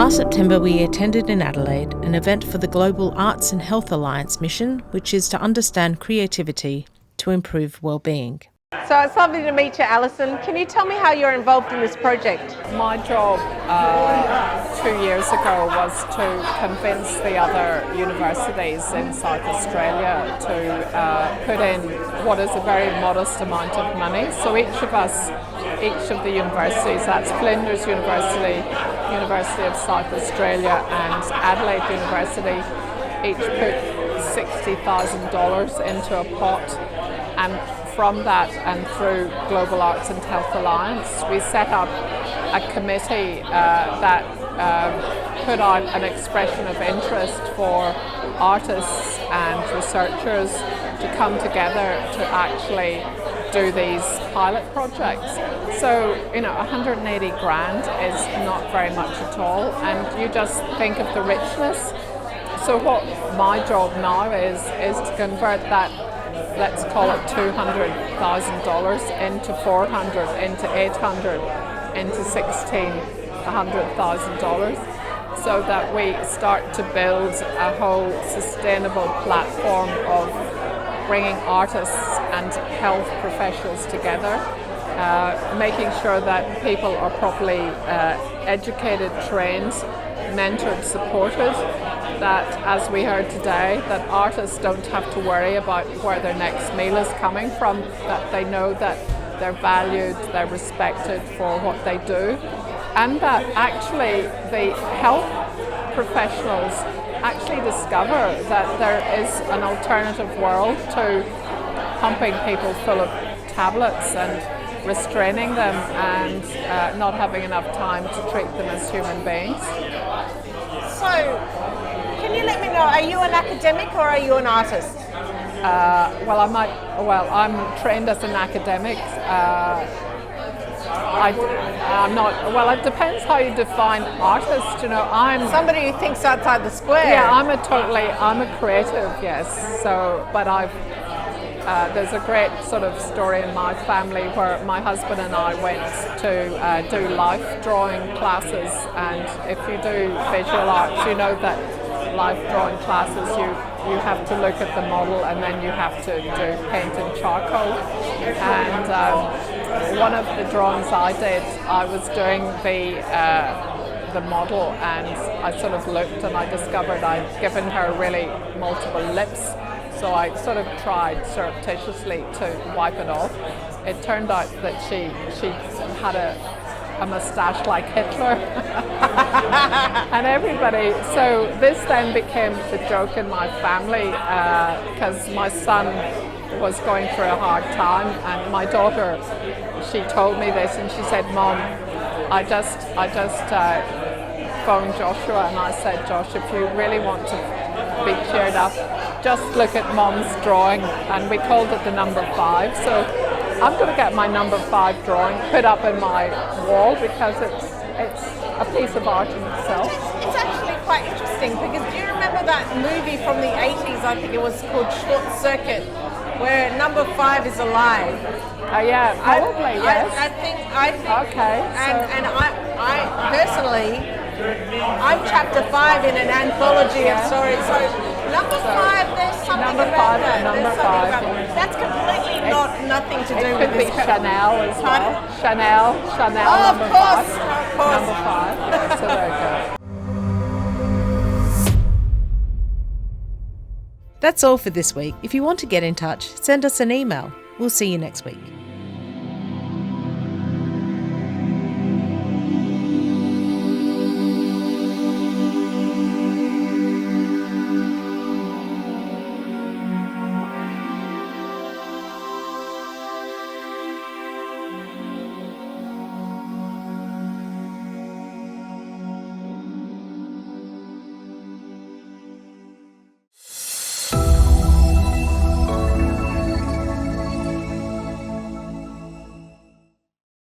Last September, we attended in Adelaide an event for the Global Arts and Health Alliance mission, which is to understand creativity to improve well-being. So it's lovely to meet you, Alison. Can you tell me how you're involved in this project? My job 2 years ago was to convince the other universities in South Australia to put in what is a very modest amount of money. So each of the universities, that's Flinders University, University of South Australia and Adelaide University, each put $60,000 into a pot, and from that and through Global Arts and Health Alliance, we set up a committee that put out an expression of interest for artists and researchers to come together to actually do these pilot projects. So, 180 grand is not very much at all, and you just think of the richness. So what my job now is to convert that, let's call it $200,000 into 400, into 800, into $1,600,000, so that we start to build a whole sustainable platform of bringing artists and health professionals together, making sure that people are properly educated, trained, mentored, supported, that, as we heard today, that artists don't have to worry about where their next meal is coming from, that they know that they're valued, they're respected for what they do, and that actually the health professionals actually discover that there is an alternative world to pumping people full of tablets and restraining them and not having enough time to treat them as human beings. So, can you let me know, are you an academic or are you an artist? I'm trained as an academic. I'm not. Well, it depends how you define artist. I'm somebody who thinks outside the square. Yeah, I'm a creative. Yes. So, but there's a great sort of story in my family where my husband and I went to do life drawing classes, and if you do visual arts, you know that life drawing classes, you have to look at the model and then you have to do paint and charcoal. And one of the drawings I did, I was doing the model, and I sort of looked and I discovered I'd given her really multiple lips. So I sort of tried surreptitiously to wipe it off. It turned out that she had a moustache like Hitler. And everybody, so this then became the joke in my family, because my son was going through a hard time, and my daughter, she told me this, and she said, "Mom, I just phoned Joshua and I said, Josh, if you really want to be cheered up, just look at Mom's drawing," and we called it the number 5. So I'm going to get my number 5 drawing put up in my wall, because it's a piece of art in itself. It's actually quite interesting, because do you remember that movie from the 80s, I think it was called Short Circuit, where number 5 is alive? Yeah, probably, yes. I think. Okay. And I personally, I'm chapter 5 in an anthology of stories. So number 5, there's something about that. Number 5. That's completely nothing to do with this. It could be Chanel as well. Chanel. Oh, number of course. 5. Of course. Number 5. So there you go. That's all for this week. If you want to get in touch, send us an email. We'll see you next week.